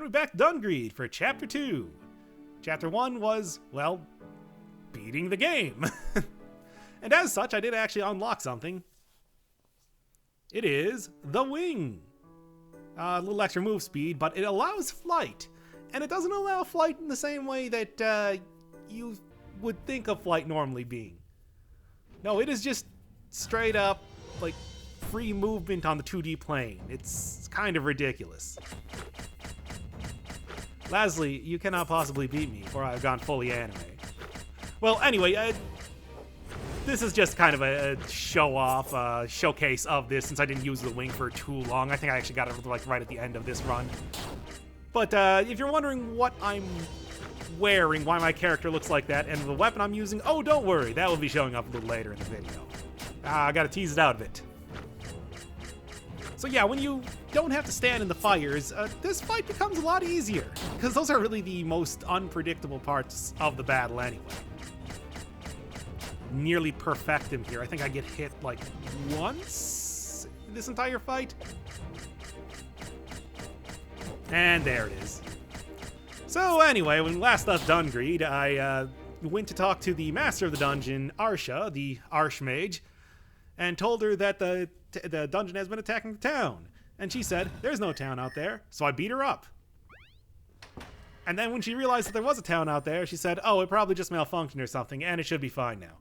And we're back to Dungreed for Chapter 2. Chapter 1 was, well, beating the game. And as such, I did actually unlock something. It is the wing. A little extra move speed, but it allows flight. And it doesn't allow flight in the same way that you would think of flight normally being. No, it is just straight up, like, free movement on the 2D plane. It's kind of ridiculous. Lasley, you cannot possibly beat me, for I've gone fully anime. Well, anyway, this is just kind of a show-off, showcase of this, since I didn't use the wing for too long. I think I actually got it like right at the end of this run. But if you're wondering what I'm wearing, why my character looks like that, and the weapon I'm using, oh, don't worry, that will be showing up a little later in the video. I gotta tease it out of it. So yeah, when you don't have to stand in the fires, this fight becomes a lot easier, because those are really the most unpredictable parts of the battle anyway. Nearly perfect him here. I think I get hit like once in this entire fight. And there it is. So anyway, when we last left Dungreed, I went to talk to the master of the dungeon, Arsha, the Archmage, and told her that the dungeon has been attacking the town. And she said, there's no town out there, so I beat her up. And then when she realized that there was a town out there, she said, oh, it probably just malfunctioned or something, and it should be fine now.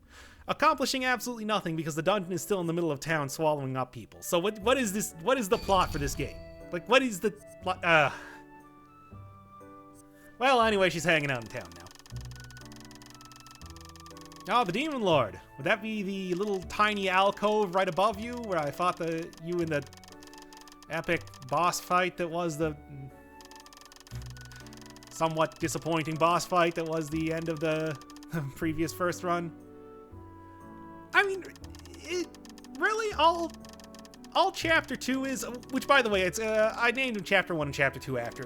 Accomplishing absolutely nothing because the dungeon is still in the middle of town swallowing up people. So what is this? What is the plot for this game? Like, what is the plot? Well, anyway, she's hanging out in town now. Oh, the Demon Lord. Would that be the little tiny alcove right above you where I fought you in the epic boss fight that was the somewhat disappointing boss fight that was the end of the previous first run? I mean, it really all Chapter 2 is, which by the way, it's I named them Chapter 1 and Chapter 2 after.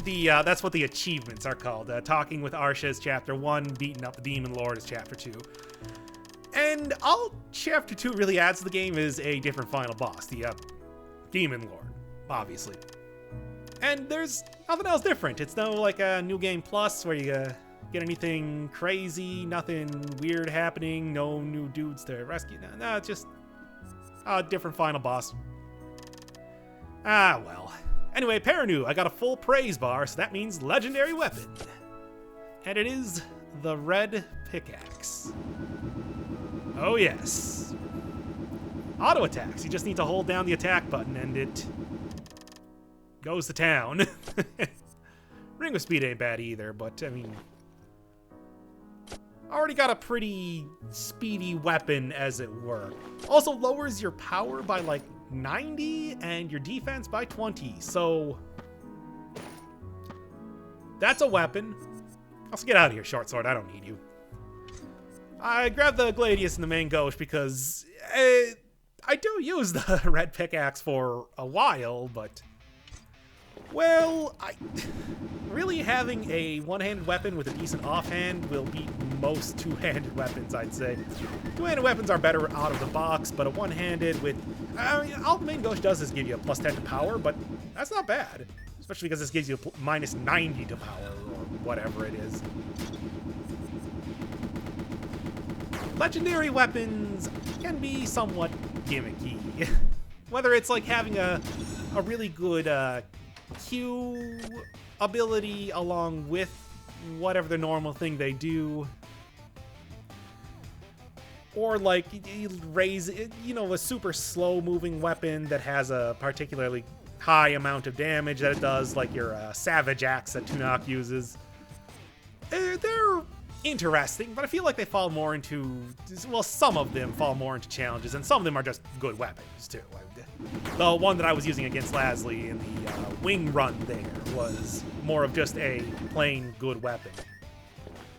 That's what the achievements are called. Talking with Arsha is Chapter 1, beating up the Demon Lord is Chapter 2. And all Chapter 2 really adds to the game is a different final boss, the Demon Lord, obviously. And there's nothing else different. It's no like a New Game Plus where you get anything crazy, nothing weird happening, no new dudes to rescue. No, it's just a different final boss. Ah, well. Anyway, Paranu, I got a full praise bar, so that means legendary weapon. And it is the red pickaxe. Oh yes. Auto attacks. You just need to hold down the attack button and it goes to town. Ring of Speed ain't bad either, but I mean, already got a pretty speedy weapon, as it were. Also lowers your power by like 90 and your defense by 20, so that's a weapon. Also, get out of here, short sword. I don't need you. I grabbed the Gladius and the main ghost because I do use the red pickaxe for a while, but well, really having a one-handed weapon with a decent offhand will beat most two-handed weapons, I'd say. Two-handed weapons are better out of the box, but a one-handed with... I mean, all the main ghost does is give you a plus 10 to power, but that's not bad. Especially because this gives you a minus 90 to power, or whatever it is. Legendary weapons can be somewhat gimmicky. Whether it's like having a really good Q ability along with whatever the normal thing they do, or like you raise, you know, a super slow moving weapon that has a particularly high amount of damage that it does, like your Savage Axe that Tunok uses. They're interesting, but I feel like they fall more into, well, some of them fall more into challenges, and some of them are just good weapons too. The one that I was using against Lasley in the wing run there was more of just a plain good weapon.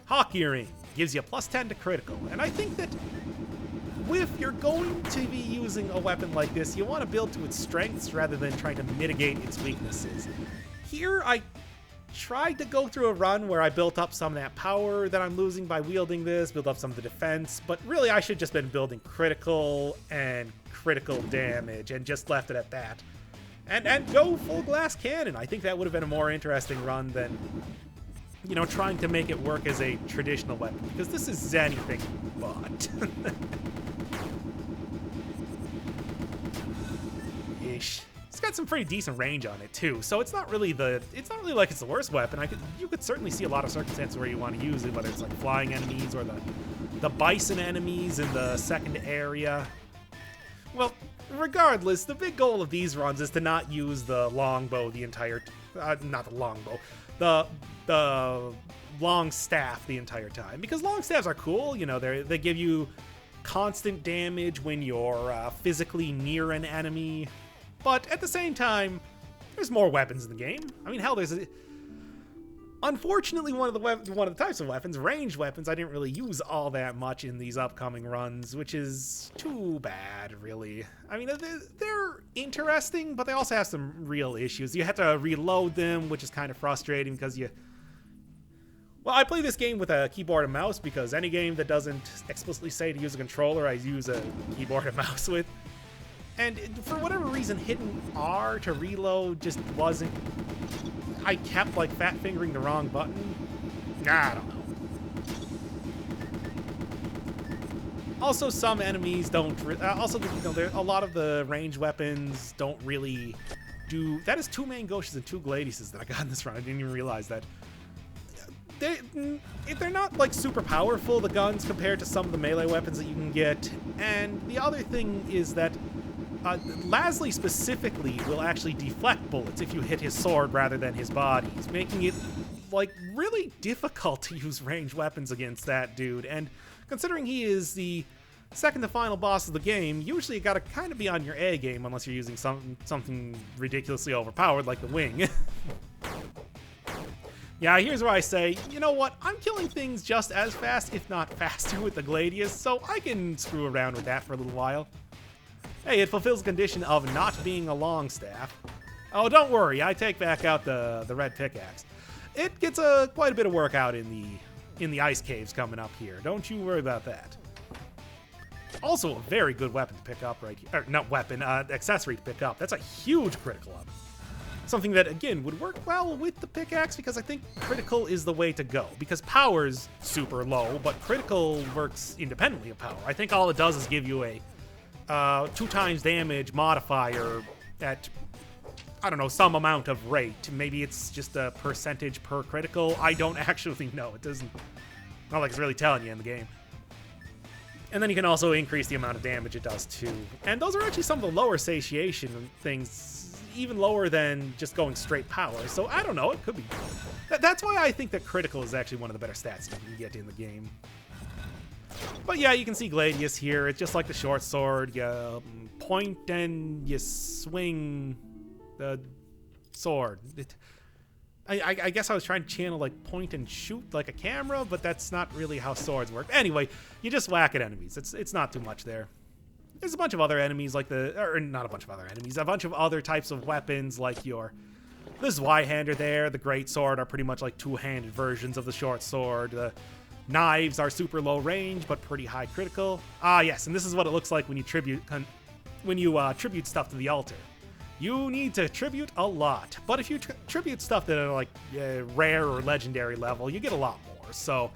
Hawk Earring gives you a plus 10 to critical, and I think that if you're going to be using a weapon like this, you want to build to its strengths rather than trying to mitigate its weaknesses. Here, I tried to go through a run where I built up some of that power that I'm losing by wielding this, build up some of the defense, but really I should just been building critical and critical damage and just left it at that. And go full glass cannon. I think that would have been a more interesting run than, you know, trying to make it work as a traditional weapon, because this is anything but. Ish. It's got some pretty decent range on it too, so it's not really like it's the worst weapon. You could certainly see a lot of circumstances where you want to use it, whether it's like flying enemies or the bison enemies in the second area. Well, regardless, the big goal of these runs is to not use the longbow the entire, not the longbow, the long staff the entire time, because long staffs are cool. You know, they give you constant damage when you're physically near an enemy. But at the same time, there's more weapons in the game. I mean, hell, unfortunately, one of the types of weapons, ranged weapons, I didn't really use all that much in these upcoming runs, which is too bad, really. I mean, they're interesting, but they also have some real issues. You have to reload them, which is kind of frustrating because well, I play this game with a keyboard and mouse because any game that doesn't explicitly say to use a controller, I use a keyboard and mouse with. And for whatever reason, hitting R to reload just wasn't... I kept, like, fat-fingering the wrong button. I don't know. Also, some enemies don't... also, you know, a lot of the ranged weapons don't really do... That is 2 main Gauches and 2 Gladiuses that I got in this run. I didn't even realize that. They're not, like, super powerful, the guns, compared to some of the melee weapons that you can get. And the other thing is that Lasley specifically will actually deflect bullets if you hit his sword rather than his bodies, making it, like, really difficult to use ranged weapons against that dude. And considering he is the second to final boss of the game, usually you gotta kind of be on your A game unless you're using something ridiculously overpowered like the wing. Yeah, here's where I say, you know what, I'm killing things just as fast, if not faster, with the Gladius, so I can screw around with that for a little while. Hey, it fulfills the condition of not being a long staff. Oh, don't worry, I take back out the red pickaxe. It gets quite a bit of work out in the ice caves coming up here. Don't you worry about that. Also, a very good weapon to pick up right here. Or, not weapon, accessory to pick up. That's a huge critical up. Something that, again, would work well with the pickaxe because I think critical is the way to go. Because power's super low, but critical works independently of power. I think all it does is give you a 2 times damage modifier at, I don't know, some amount of rate. Maybe it's just a percentage per critical. I don't actually know. It doesn't, not like it's really telling you in the game. And then you can also increase the amount of damage it does too. And those are actually some of the lower satiation things, even lower than just going straight power. So I don't know, it could be. That's why I think that critical is actually one of the better stats you can get in the game. But yeah, you can see Gladius here. It's just like the short sword. You point and you swing the sword. I guess I was trying to channel like point and shoot like a camera, but that's not really how swords work. Anyway, you just whack at enemies. It's not too much there. There's a bunch of other enemies like or not a bunch of other enemies, a bunch of other types of weapons like the Zweihander there, the great sword are pretty much like 2-handed versions of the short sword. The knives are super low range, but pretty high critical. Ah, yes, and this is what it looks like when you tribute stuff to the altar. You need to tribute a lot, but if you tribute stuff that are like rare or legendary level, you get a lot more. So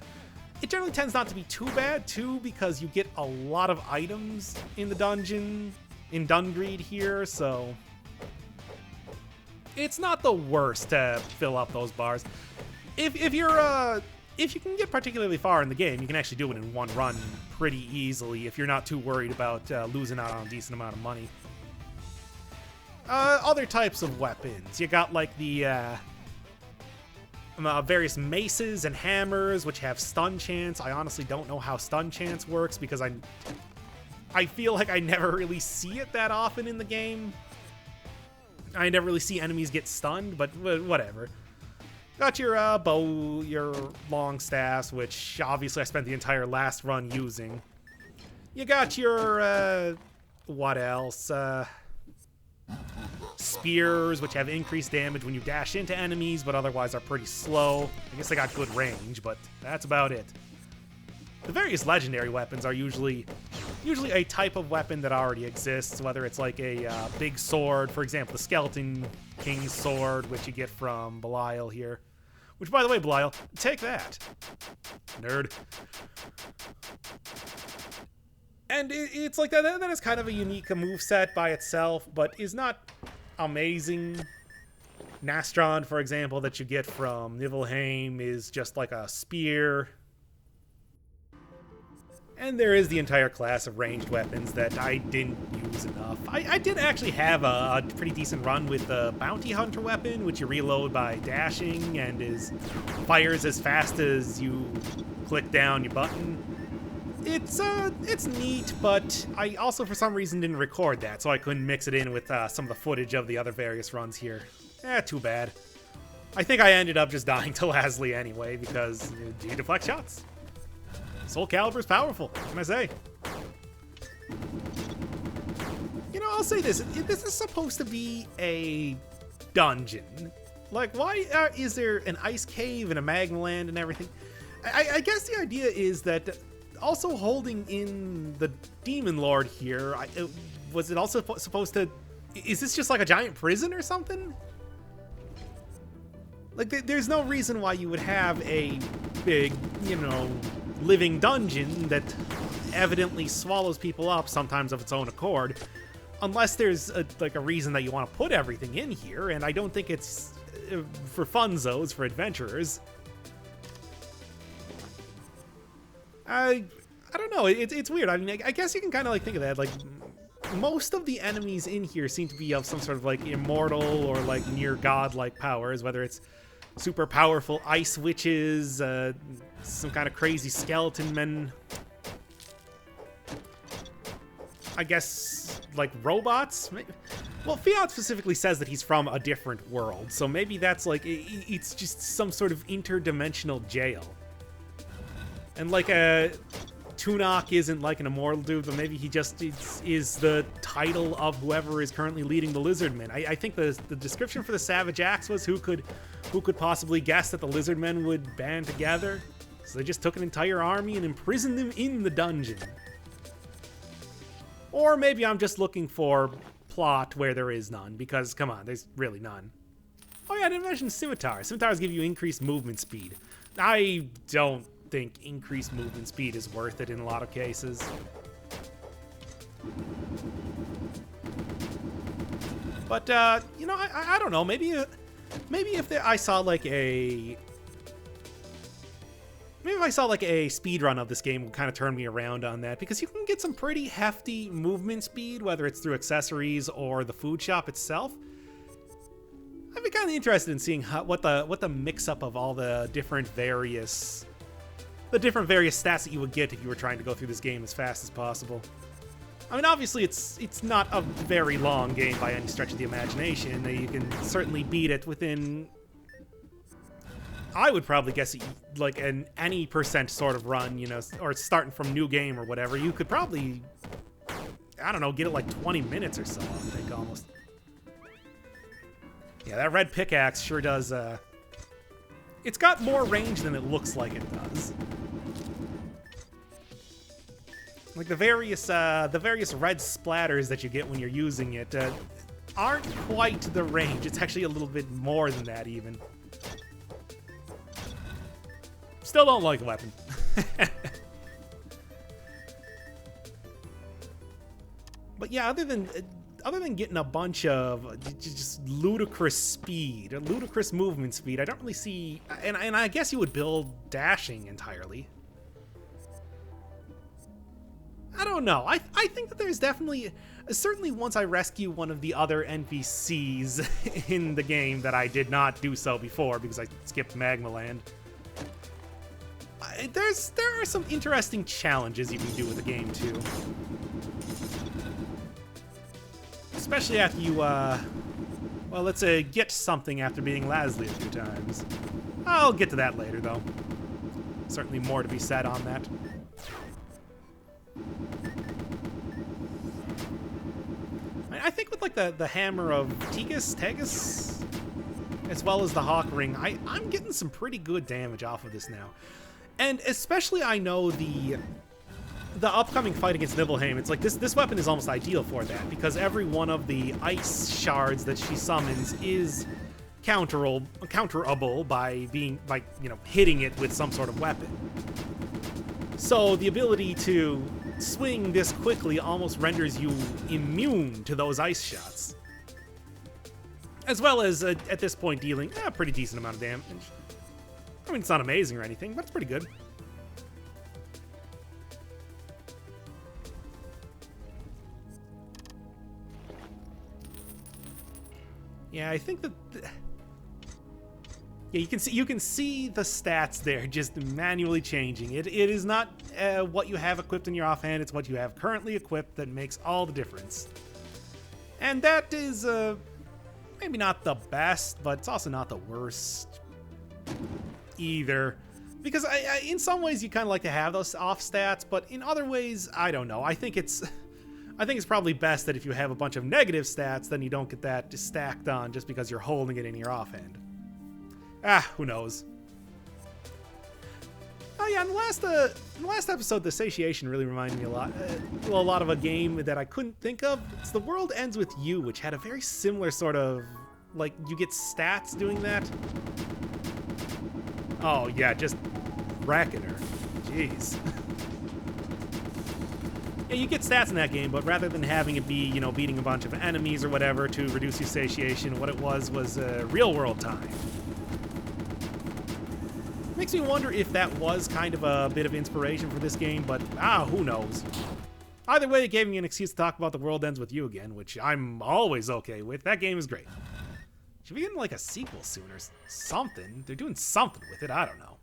it generally tends not to be too bad, too, because you get a lot of items in the dungeon, in Dungreed here, so it's not the worst to fill up those bars. If you can get particularly far in the game, you can actually do it in one run pretty easily if you're not too worried about losing out on a decent amount of money. Other types of weapons. You got like the various maces and hammers, which have stun chance. I honestly don't know how stun chance works because I feel like I never really see it that often in the game. I never really see enemies get stunned, but whatever. Got your bow, your long staffs, which obviously I spent the entire last run using. You got your, what else? Spears, which have increased damage when you dash into enemies, but otherwise are pretty slow. I guess they got good range, but that's about it. The various legendary weapons are usually usually a type of weapon that already exists, whether it's like a big sword, for example, the Skeleton King's sword, which you get from Belial here. Which, by the way, Belial, take that. Nerd. And it's like that. That is kind of a unique moveset by itself, but is not amazing. Nastron, for example, that you get from Nibelheim is just like a spear. And there is the entire class of ranged weapons that I didn't use enough. I did actually have a pretty decent run with the Bounty Hunter weapon, which you reload by dashing and fires as fast as you click down your button. It's neat, but I also for some reason didn't record that, so I couldn't mix it in with some of the footage of the other various runs here. Too bad. I think I ended up just dying to Lasley anyway, because you deflect shots. Soul Calibur's powerful, what can I say? You know, I'll say this. This is supposed to be a dungeon. Like, why is there an ice cave and a magma land and everything? I guess the idea is that also holding in the Demon Lord here, was it also supposed to... Is this just like a giant prison or something? Like, there's no reason why you would have a big, you know, living dungeon that evidently swallows people up, sometimes of its own accord, unless there's like a reason that you want to put everything in here, and I don't think it's for funzos, for adventurers. I don't know, it's weird. I mean, I guess you can kind of like think of that, like, most of the enemies in here seem to be of some sort of like immortal or like near godlike powers, whether it's super powerful ice witches, some kind of crazy skeleton men. I guess, like, robots? Well, Fiat specifically says that he's from a different world, so maybe that's like, it's just some sort of interdimensional jail. And like Tunok isn't like an immortal dude, but maybe he just is the title of whoever is currently leading the Lizardmen. I think the description for the Savage Axe was who could possibly guess that the Lizardmen would band together? So they just took an entire army and imprisoned them in the dungeon. Or maybe I'm just looking for plot where there is none, because, come on, there's really none. Oh yeah, I didn't mention scimitars. Scimitars give you increased movement speed. I don't think increased movement speed is worth it in a lot of cases. But, you know, I don't know, maybe if I saw like a... Maybe if I saw like a speedrun of this game would kind of turn me around on that, because you can get some pretty hefty movement speed, whether it's through accessories or the food shop itself. I'd be kind of interested in seeing what the mix-up of all the different various stats that you would get if you were trying to go through this game as fast as possible. I mean, obviously it's not a very long game by any stretch of the imagination. You can certainly beat it within, I would probably guess, like any percent sort of run, you know, or starting from new game or whatever. You could probably, I don't know, get it like 20 minutes or so, I think, almost. Yeah, that red pickaxe sure does, it's got more range than it looks like it does. Like the various red splatters that you get when you're using it aren't quite the range. It's actually a little bit more than that, even. Still don't like the weapon. But yeah, other than getting a bunch of just ludicrous speed, or ludicrous movement speed, I don't really see, and I guess you would build dashing entirely. I don't know. I think that there's definitely, certainly once I rescue one of the other NPCs in the game that I did not do so before because I skipped Magma Land. There are some interesting challenges you can do with the game too. Especially after you, well, let's say get something after beating Lasley a few times. I'll get to that later, though. Certainly more to be said on that. I think with, like, the Hammer of Tegus, as well as the Hawk Ring, I'm getting some pretty good damage off of this now. And especially I know the the upcoming fight against Nibelheim, it's like this weapon is almost ideal for that, because every one of the ice shards that she summons is counterable by hitting it with some sort of weapon. So the ability to swing this quickly almost renders you immune to those ice shots. As well as, at this point, dealing a pretty decent amount of damage. I mean, it's not amazing or anything, but it's pretty good. Yeah, I think that... Yeah, you can see the stats there just manually changing. It is not what you have equipped in your offhand, it's what you have currently equipped that makes all the difference. And that is maybe not the best, but it's also not the worst either. Because in some ways you kind of like to have those off stats, but in other ways, I don't know. I think it's probably best that if you have a bunch of negative stats, then you don't get that stacked on just because you're holding it in your offhand. Who knows? Oh yeah, in the last episode, the satiation really reminded me a lot of a game that I couldn't think of. It's The World Ends With You, which had a very similar sort of, like, you get stats doing that. Oh yeah, just wrecking her. Jeez. Yeah, you get stats in that game, but rather than having it be, beating a bunch of enemies or whatever to reduce your satiation, what it was real world time. Makes me wonder if that was kind of a bit of inspiration for this game, but who knows. Either way, it gave me an excuse to talk about The World Ends With You again, which I'm always okay with. That game is great. Should be getting like a sequel soon or something. They're doing something with it, I don't know.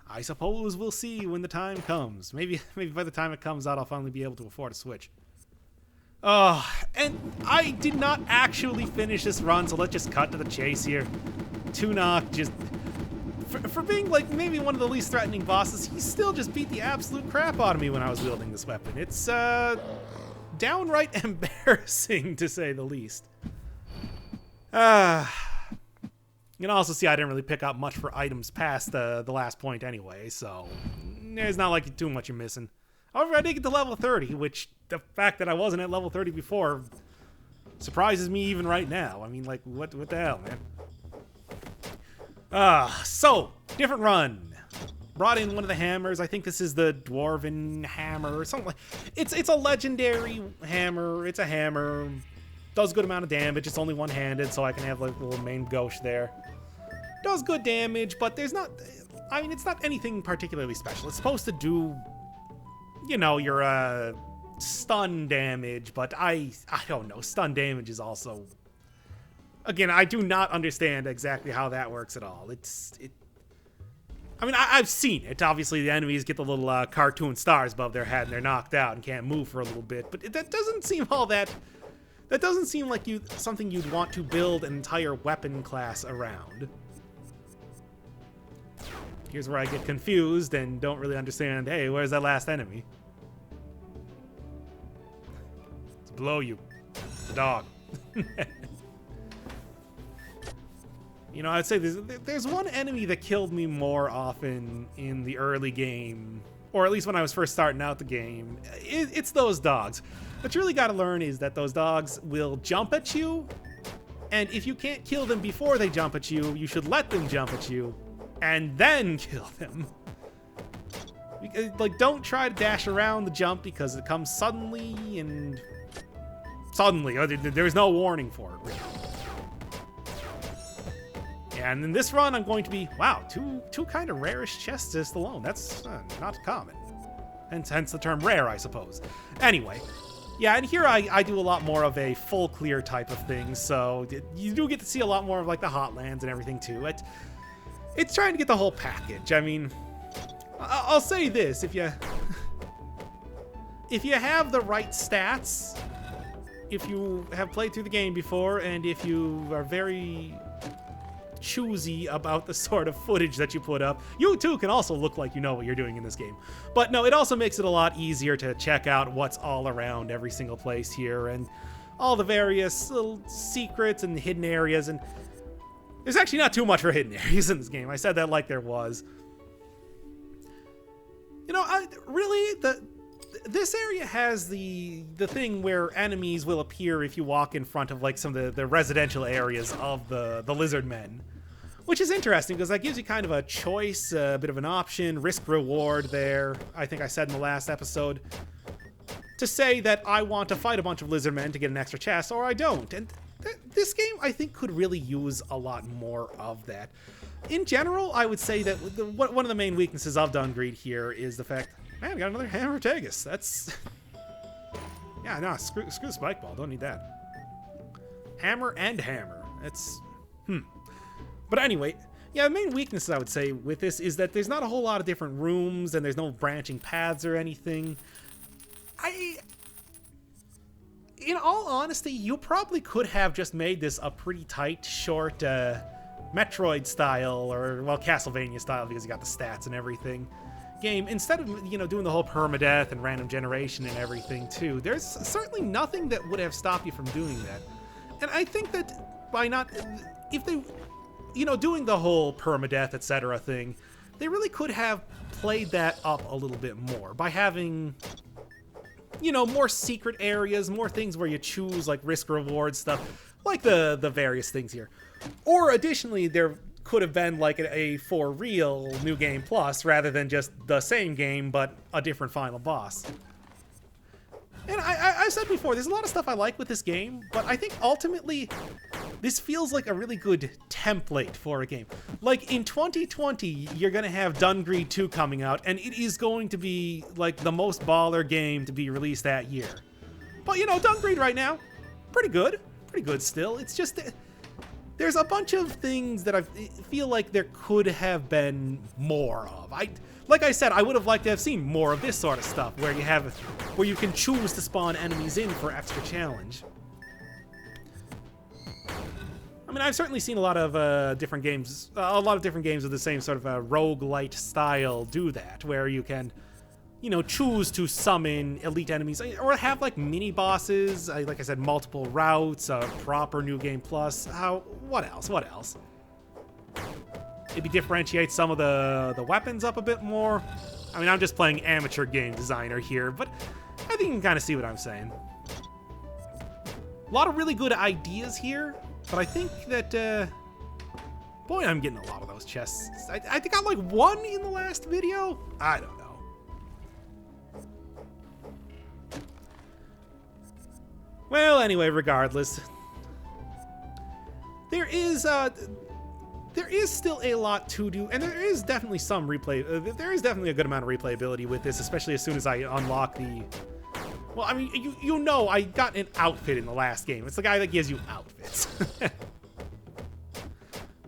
I suppose we'll see when the time comes. Maybe by the time it comes out, I'll finally be able to afford a Switch. Oh, and I did not actually finish this run, so let's just cut to the chase here. Tunok just... For being, like, maybe one of the least threatening bosses, he still just beat the absolute crap out of me when I was wielding this weapon. It's, downright embarrassing, to say the least. You can also see I didn't really pick up much for items past the last point anyway, so there's not like too much you're missing. However, I did get to level 30, which the fact that I wasn't at level 30 before surprises me even right now. I mean, like, what the hell, man? So, different run. Brought in one of the hammers. I think this is the Dwarven Hammer or something like... It's a legendary hammer. It's a hammer. Does a good amount of damage. It's only one-handed, so I can have, like, a little main gauche there. Does good damage, but there's not... I mean, it's not anything particularly special. It's supposed to do... your stun damage, but I don't know. Stun damage is also... Again, I do not understand exactly how that works at all. I mean, I've seen it. Obviously, the enemies get the little cartoon stars above their head and they're knocked out and can't move for a little bit, but that doesn't seem all that... That doesn't seem like something you'd want to build an entire weapon class around. Here's where I get confused and don't really understand, hey, where's that last enemy? It's below you. It's a dog. I'd say there's one enemy that killed me more often in the early game, or at least when I was first starting out the game. It's those dogs. What you really got to learn is that those dogs will jump at you, and if you can't kill them before they jump at you, you should let them jump at you, and then kill them. Like, don't try to dash around the jump because it comes suddenly, and... Suddenly. There's no warning for it, really. Yeah, and in this run, I'm going to be... Wow, two kind of rarish chests just alone. That's not common. Hence the term rare, I suppose. Anyway... Yeah, and here I do a lot more of a full clear type of thing, so you do get to see a lot more of, like, the hotlands and everything, too. It's trying to get the whole package. I mean, I'll say this, if you have the right stats, if you have played through the game before, and if you are very choosy about the sort of footage that you put up, you too can also look like you know what you're doing in this game. But no, it also makes it a lot easier to check out what's all around every single place here and all the various little secrets and hidden areas. And There's actually not too much for hidden areas in this game. I said that like there was. You know, this area has the thing where enemies will appear if you walk in front of like some of the residential areas of the lizard men, which is interesting because that gives you kind of a choice, a bit of an option, risk reward there. I think I said in the last episode to say that I want to fight a bunch of lizard men to get an extra chest, or I don't. And this game I think could really use a lot more of that. In general, I would say that one of the main weaknesses of Dungreed here is the fact, man, we got another Hammer Tegus. That's... yeah, no, screw Spike Ball. Don't need that. Hammer and Hammer. That's... But anyway, yeah, the main weaknesses I would say with this is that there's not a whole lot of different rooms, and there's no branching paths or anything. In all honesty, you probably could have just made this a pretty tight, short, Metroid style, or, well, Castlevania style, because you got the stats and everything, game, instead of, you know, doing the whole permadeath and random generation and everything, too. There's certainly nothing that would have stopped you from doing that. And I think that by not... if they... you know, doing the whole permadeath, etc. thing, they really could have played that up a little bit more by having... you know, more secret areas, more things where you choose, like, risk-reward stuff, like the various things here. Or, additionally, there could have been, like, a for real New Game Plus, rather than just the same game, but a different final boss. And I've said before, there's a lot of stuff I like with this game, but I think, ultimately, this feels like a really good template for a game. Like, in 2020, you're gonna have Dungreed 2 coming out, and it is going to be, like, the most baller game to be released that year. But, you know, Dungreed right now, pretty good still. It's just, there's a bunch of things that I feel like there could have been more of. Like I said, I would have liked to have seen more of this sort of stuff, where you can choose to spawn enemies in for extra challenge. I mean, I've certainly seen a lot of different games with the same sort of roguelite style do that, where you can, you know, choose to summon elite enemies, or have, like, mini-bosses, like I said, multiple routes, a proper New Game Plus. What else? Maybe differentiate some of the weapons up a bit more. I mean, I'm just playing amateur game designer here, but I think you can kind of see what I'm saying. A lot of really good ideas here, but I think that, boy, I'm getting a lot of those chests. I think I got, like, one in the last video? I don't know. Well, anyway, regardless, there is still a lot to do, and there is definitely some replay. There is definitely a good amount of replayability with this, especially as soon as I unlock the... well, I mean, you know, I got an outfit in the last game. It's the guy that gives you outfits.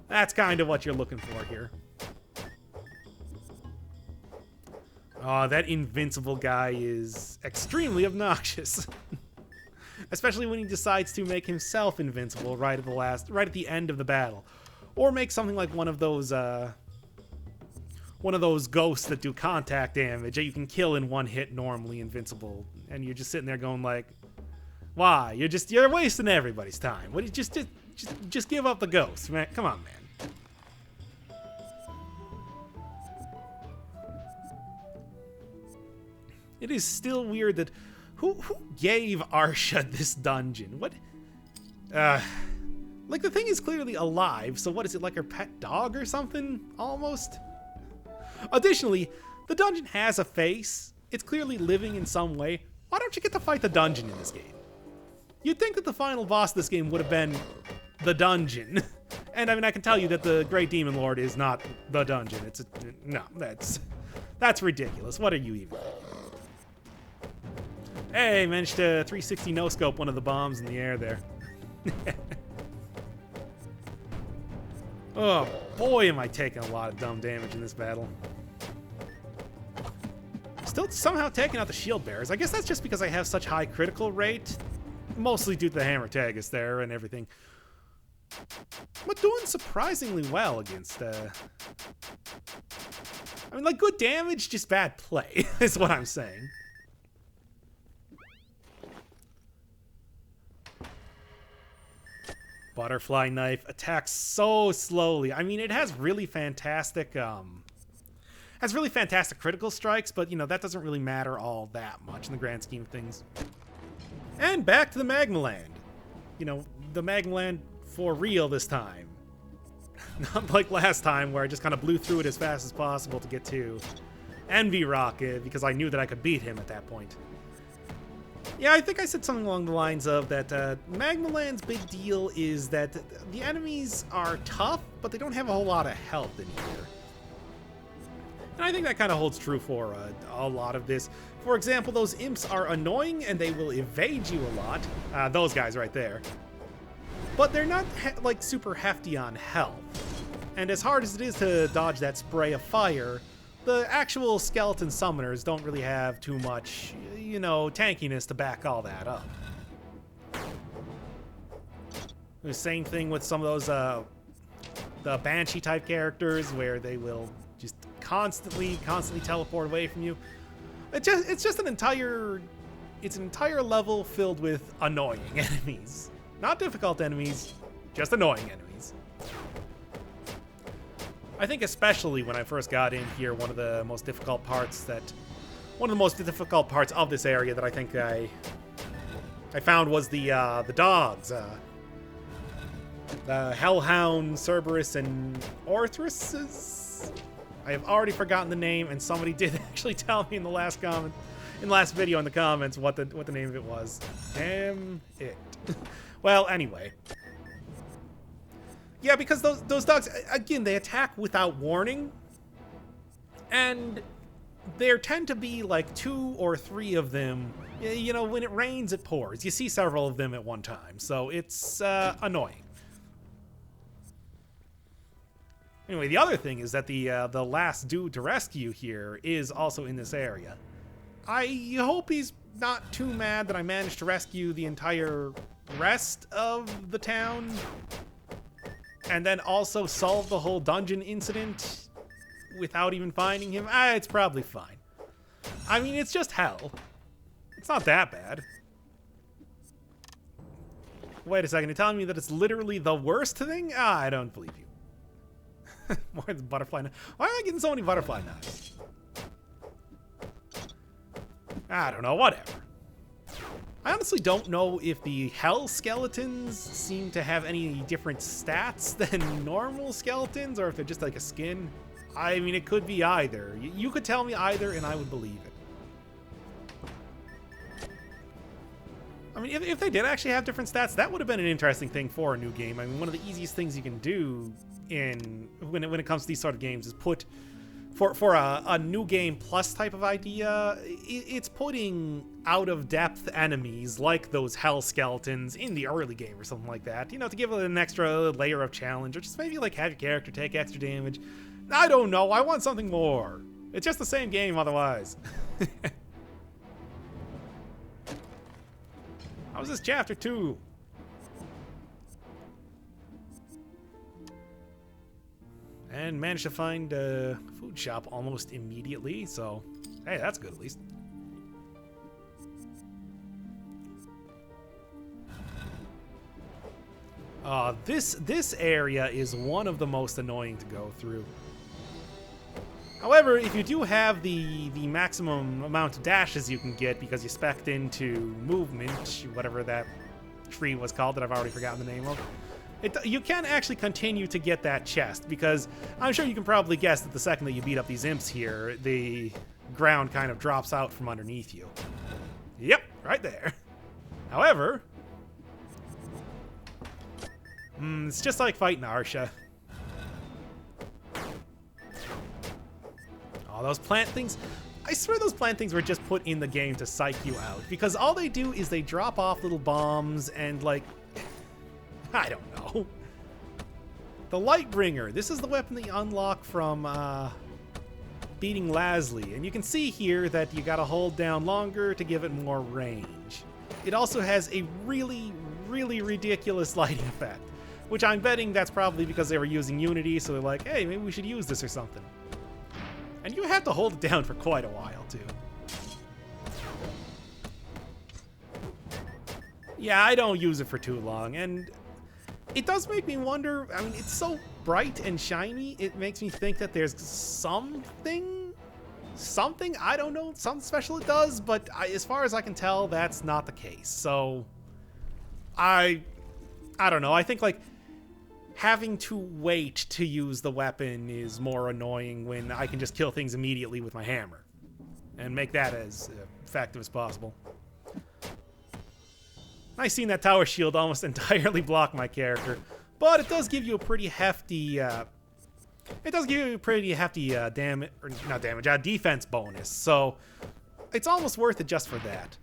That's kind of what you're looking for here. Oh, that invincible guy is extremely obnoxious. Especially when he decides to make himself invincible right at the end of the battle. Or make something like one of those ghosts that do contact damage that you can kill in one hit normally invincible. And you're just sitting there going like, why? You're wasting everybody's time. What? Just give up the ghost, man. Come on, man. It is still weird that who gave Arsha this dungeon? What? Like, the thing is clearly alive, so what is it, like her pet dog or something? Almost? Additionally, the dungeon has a face. It's clearly living in some way. Why don't you get to fight the dungeon in this game? You'd think that the final boss of this game would have been the dungeon. And, I mean, I can tell you that the Great Demon Lord is not the dungeon. No, that's ridiculous. What are you even... Hey, managed to 360 no-scope one of the bombs in the air there. Oh, boy, am I taking a lot of dumb damage in this battle. Still somehow taking out the shield bearers. I guess that's just because I have such high critical rate. Mostly due to the Hammer Tegus there and everything. But doing surprisingly well against, I mean, like, good damage, just bad play, is what I'm saying. Butterfly knife attacks so slowly. I mean, it has really fantastic critical strikes, but you know, that doesn't really matter all that much in the grand scheme of things. And back to the Magma Land. You know, the Magma Land for real this time. Not like last time where I just kind of blew through it as fast as possible to get to Envy Rocket because I knew that I could beat him at that point. Yeah, I think I said something along the lines of that Magma Land's big deal is that the enemies are tough, but they don't have a whole lot of health in here. And I think that kind of holds true for a lot of this. For example, those imps are annoying and they will evade you a lot. Those guys right there. But they're not like super hefty on health. And as hard as it is to dodge that spray of fire, the actual skeleton summoners don't really have too much, you know, tankiness to back all that up. The same thing with some of those the Banshee type characters where they will just constantly teleport away from you. It's just an entire level filled with annoying enemies. Not difficult enemies, just annoying enemies. I think especially when I first got in here, one of the most difficult parts of this area that I think I found was the dogs. The Hellhound, Cerberus, and Orthrus. I have already forgotten the name, and somebody did actually tell me in the last video in the comments what the name of it was. Damn it. Well, anyway. Yeah, because those dogs, again, they attack without warning. And there tend to be like 2 or 3 of them. You know, when it rains, it pours. You see several of them at one time, so it's annoying. Anyway, the other thing is that the last dude to rescue here is also in this area. I hope he's not too mad that I managed to rescue the entire rest of the town and then also solve the whole dungeon incident without even finding him. It's probably fine. I mean, it's just hell. It's not that bad. Wait a second, you're telling me that it's literally the worst thing? I don't believe you. More than butterfly knife. Why am I getting so many butterfly knives? I don't know, whatever. I honestly don't know if the hell skeletons seem to have any different stats than normal skeletons, or if they're just like a skin. I mean, it could be either. You could tell me either, and I would believe it. I mean, if they did actually have different stats, that would have been an interesting thing for a new game. I mean, one of the easiest things you can do when it comes to these sort of games is put for a new game plus type of idea, it's putting out of depth enemies like those hell skeletons in the early game or something like that, you know, to give it an extra layer of challenge, or just maybe like have your character take extra damage. I don't know, I want something more. It's just the same game otherwise. How's this chapter 2? And managed to find a food shop almost immediately, so hey, that's good at least. This area is one of the most annoying to go through. However, if you do have the maximum amount of dashes you can get because you spec'd into movement, whatever that tree was called that I've already forgotten the name of, you can actually continue to get that chest, because I'm sure you can probably guess that the second that you beat up these imps here, the ground kind of drops out from underneath you. Yep, right there. However, it's just like fighting Arsha. Oh, those plant things. I swear those plant things were just put in the game to psych you out, because all they do is they drop off little bombs and, like, I don't know. The Lightbringer. This is the weapon that you unlock from beating Lasley. And you can see here that you gotta hold down longer to give it more range. It also has a really, really ridiculous lighting effect, which I'm betting that's probably because they were using Unity, so they're like, hey, maybe we should use this or something. And you have to hold it down for quite a while, too. Yeah, I don't use it for too long, and It does make me wonder. I mean, it's so bright and shiny. It makes me think that there's something, I don't know, something special it does. But as far as I can tell, that's not the case. So I don't know. I think like having to wait to use the weapon is more annoying when I can just kill things immediately with my hammer and make that as effective as possible. Nice seeing that tower shield almost entirely block my character, but it does give you a pretty hefty defense bonus. So it's almost worth it just for that.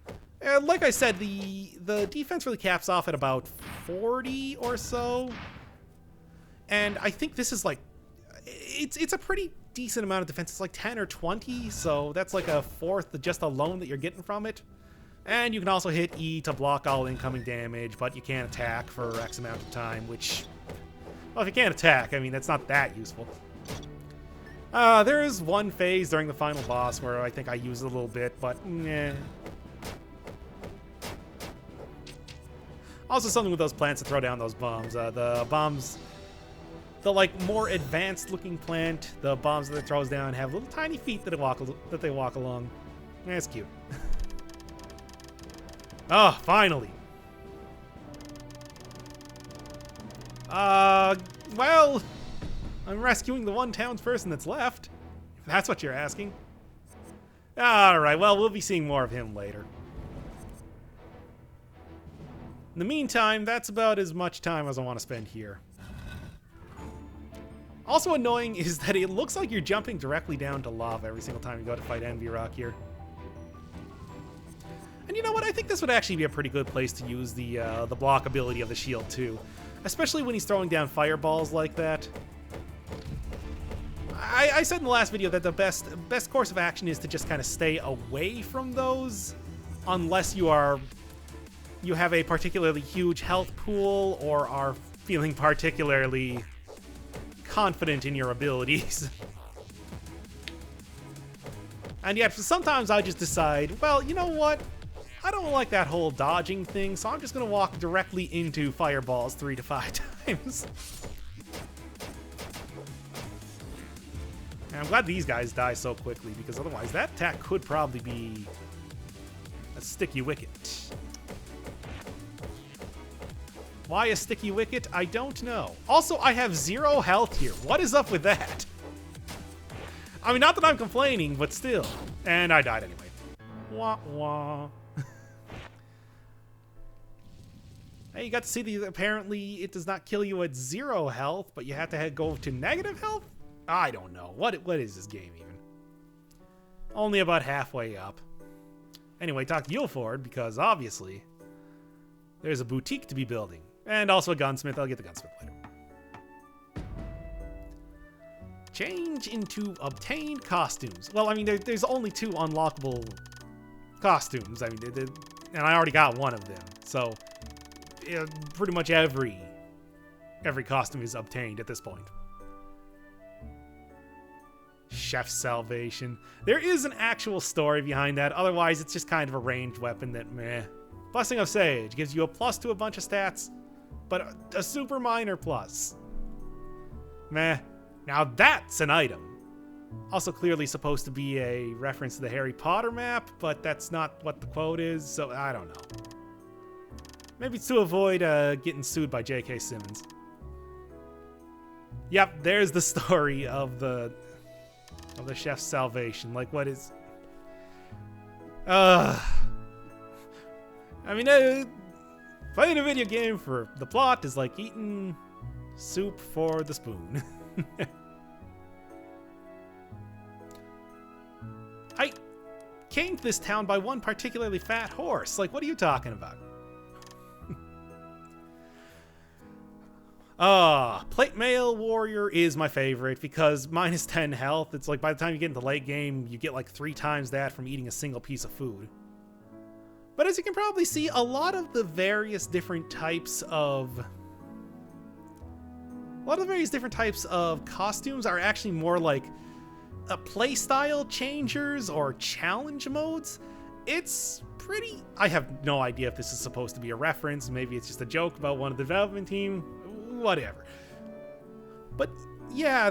Like I said, the defense really caps off at about 40 or so. And I think this is like, it's a pretty decent amount of defense. It's like 10 or 20, so that's like a fourth just alone that you're getting from it. And you can also hit E to block all incoming damage, but you can't attack for X amount of time, which, well, if you can't attack, I mean, that's not that useful. There is one phase during the final boss where I think I use it a little bit, but eh. Also something with those plants to throw down those bombs. The bombs, the like more advanced looking plant, the bombs that it throws down have little tiny feet that they walk along. That's cute. Oh, finally. Well, I'm rescuing the one townsperson that's left. If that's what you're asking. Alright, well, we'll be seeing more of him later. In the meantime, that's about as much time as I want to spend here. Also annoying is that it looks like you're jumping directly down to lava every single time you go to fight Envy Rock here. And you know what? I think this would actually be a pretty good place to use the block ability of the shield too. Especially when he's throwing down fireballs like that. I said in the last video that the best course of action is to just kind of stay away from those. Unless you have a particularly huge health pool or are feeling particularly confident in your abilities. And yet, sometimes I just decide, well, you know what? I don't like that whole dodging thing, so I'm just going to walk directly into fireballs 3 to 5 times. And I'm glad these guys die so quickly, because otherwise that attack could probably be a sticky wicket. Why a sticky wicket? I don't know. Also, I have 0 health here. What is up with that? I mean, not that I'm complaining, but still. And I died anyway. Wah, wah. Hey, you got to see the, apparently it does not kill you at 0 health, but you have to go to negative health? I don't know. What is this game even? Only about halfway up. Anyway, talk to Yulford, because obviously there's a boutique to be building. And also a gunsmith. I'll get the gunsmith later. Change into obtained costumes. Well, I mean, there's only 2 unlockable costumes. I mean, and I already got one of them. So, pretty much every costume is obtained at this point. Chef's Salvation. There is an actual story behind that. Otherwise, it's just kind of a ranged weapon that meh. Blessing of Sage gives you a plus to a bunch of stats, but a super minor plus. Meh. Now that's an item. Also clearly supposed to be a reference to the Harry Potter map, but that's not what the quote is, so I don't know. Maybe it's to avoid getting sued by J.K. Simmons. Yep, there's the story of the Chef's Salvation. Like, what is... I mean, playing a video game for the plot is like eating soup for the spoon. I came to this town by one particularly fat horse. Like, what are you talking about? Plate Mail Warrior is my favorite because minus 10 health. It's like by the time you get into the late game, you get like 3 times that from eating a single piece of food. But as you can probably see, a lot of the various different types of costumes are actually more like playstyle changers or challenge modes. It's pretty... I have no idea if this is supposed to be a reference. Maybe it's just a joke about one of the development team. whatever. But yeah,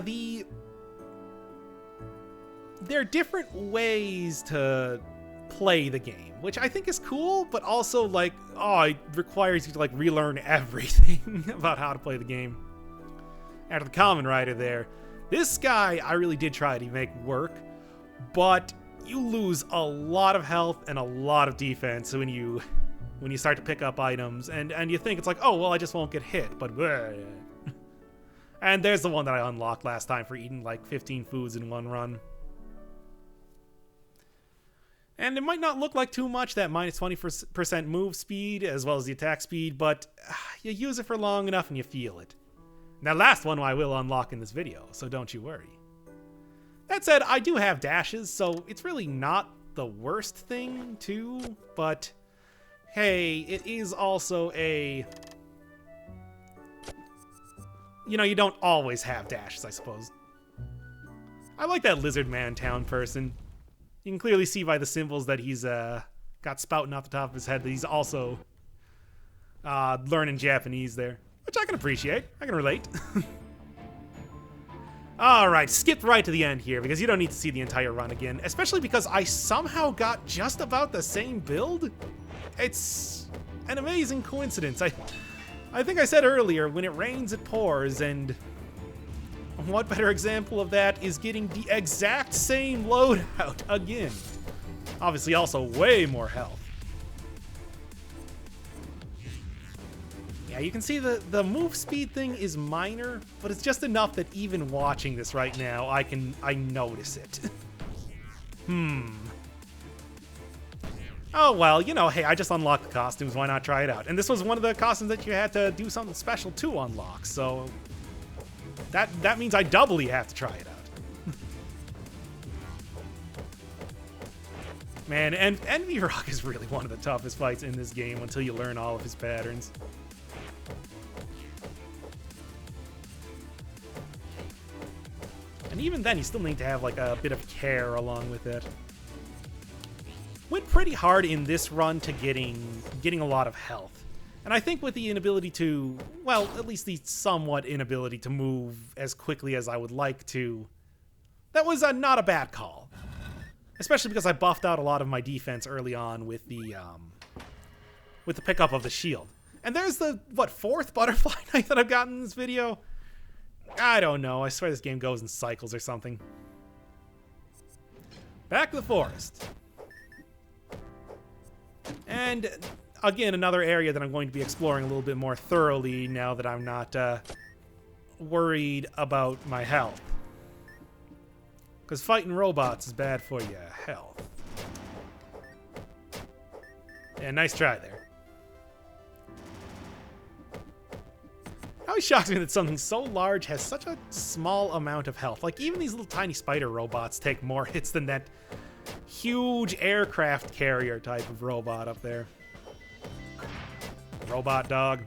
there are different ways to play the game, which I think is cool, but also like, oh, it requires you to like relearn everything about how to play the game. After the Common Rider there, this guy I really did try to make work, but you lose a lot of health and a lot of defense when you start to pick up items, and you think it's like, oh, well, I just won't get hit, but and there's the one that I unlocked last time for eating like 15 foods in one run. And it might not look like too much, that minus 20% move speed as well as the attack speed, but you use it for long enough and you feel it. Now, last one I will unlock in this video, so don't you worry. That said, I do have dashes, so it's really not the worst thing too, but hey, it is also a... You know, you don't always have dashes, I suppose. I like that Lizard Man Town person. You can clearly see by the symbols that he's got spouting off the top of his head that he's also learning Japanese there, which I can appreciate. I can relate. Alright, skip right to the end here because you don't need to see the entire run again, especially because I somehow got just about the same build. It's an amazing coincidence. I think I said earlier, when it rains, it pours, and what better example of that is getting the exact same loadout again. Obviously also way more health. Yeah, you can see the move speed thing is minor, but it's just enough that even watching this right now, I notice it. Oh well, you know, hey, I just unlocked the costumes, why not try it out? And this was one of the costumes that you had to do something special to unlock, so that means I doubly have to try it out. Man, and Envy Rock is really one of the toughest fights in this game until you learn all of his patterns. And even then, you still need to have like a bit of care along with it. Went pretty hard in this run to getting a lot of health. And I think with the inability to, well, at least the somewhat inability to move as quickly as I would like to, that was not a bad call. Especially because I buffed out a lot of my defense early on with the pickup of the shield. And there's the, what, 4th butterfly knight that I've gotten in this video? I don't know. I swear this game goes in cycles or something. Back to the forest. And again, another area that I'm going to be exploring a little bit more thoroughly now that I'm not worried about my health. Because fighting robots is bad for your health. Yeah, nice try there. It always shocks me that something so large has such a small amount of health. Like, even these little tiny spider robots take more hits than that huge aircraft carrier type of robot up there. Robot dog.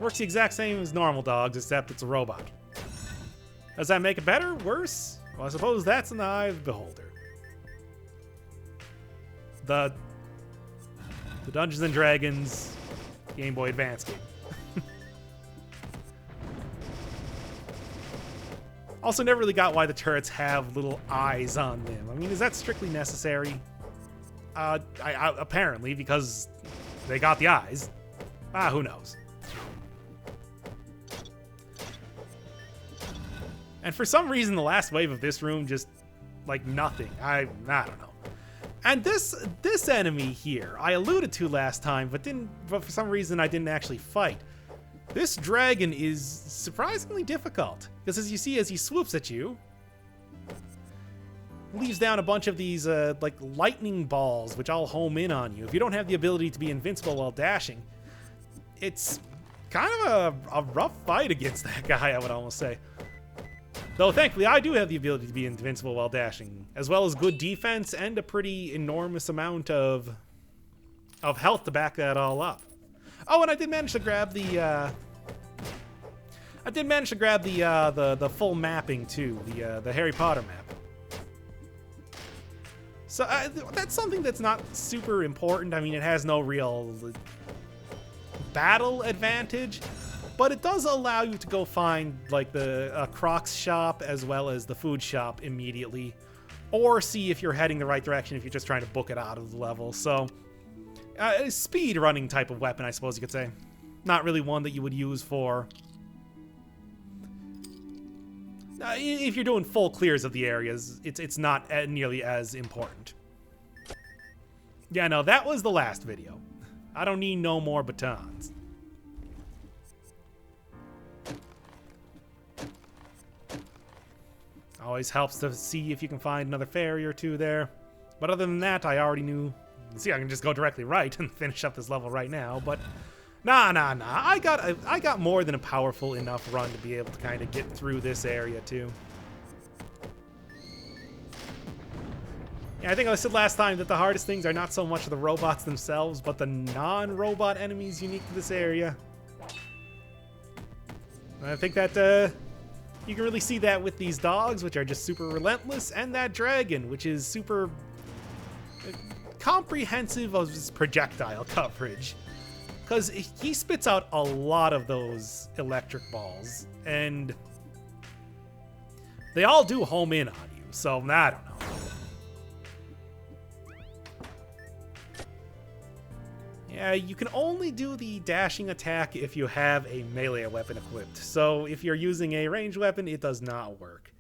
Works the exact same as normal dogs, except it's a robot. Does that make it better? Worse? Well, I suppose that's in the eye of the beholder. The Dungeons and Dragons Game Boy Advance game. Also, never really got why the turrets have little eyes on them. I mean, is that strictly necessary? Apparently, because they got the eyes. Who knows? And for some reason, the last wave of this room just, like, nothing. I don't know. And this enemy here, I alluded to last time, but for some reason I didn't actually fight. This dragon is surprisingly difficult, because as you see, as he swoops at you, leaves down a bunch of these like lightning balls, which all home in on you. If you don't have the ability to be invincible while dashing, it's kind of a rough fight against that guy, I would almost say. Though thankfully I do have the ability to be invincible while dashing, as well as good defense and a pretty enormous amount of health to back that all up. Oh, and I did manage to grab the the full mapping too, the Harry Potter map. So that's something that's not super important. I mean, it has no real battle advantage, but it does allow you to go find like the Croc's shop as well as the food shop immediately, or see if you're heading the right direction if you're just trying to book it out of the level. So speed running type of weapon, I suppose you could say. Not really one that you would use for if you're doing full clears of the areas. It's not nearly as important. Yeah, no, that was the last video. I don't need no more batons. Always helps to see if you can find another fairy or two there. But other than that, I already knew. See, I can just go directly right and finish up this level right now. But nah. I got more than a powerful enough run to be able to kind of get through this area too. Yeah, I think I said last time that the hardest things are not so much the robots themselves, but the non-robot enemies unique to this area. And I think that you can really see that with these dogs, which are just super relentless, and that dragon, which is super comprehensive of his projectile coverage. Because he spits out a lot of those electric balls, and they all do home in on you, so I don't know. Yeah, you can only do the dashing attack if you have a melee weapon equipped. So if you're using a ranged weapon, it does not work.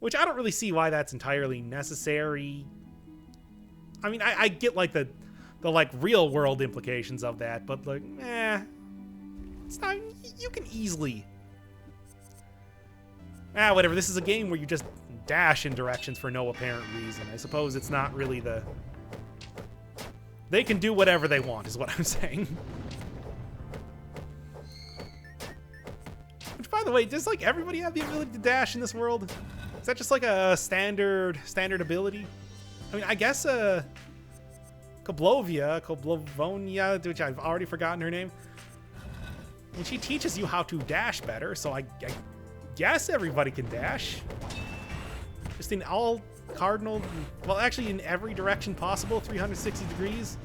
Which I don't really see why that's entirely necessary. I mean, I get like the like real world implications of that, but like, it's not. You can easily. Whatever. This is a game where you just dash in directions for no apparent reason. I suppose it's not really the. They can do whatever they want, is what I'm saying. Which, by the way, does like everybody have the ability to dash in this world? Is that just like a standard ability? I mean, I guess Koblovonia, which I've already forgotten her name. And she teaches you how to dash better, so I guess everybody can dash. Just in all cardinal, well, actually in every direction possible, 360 degrees.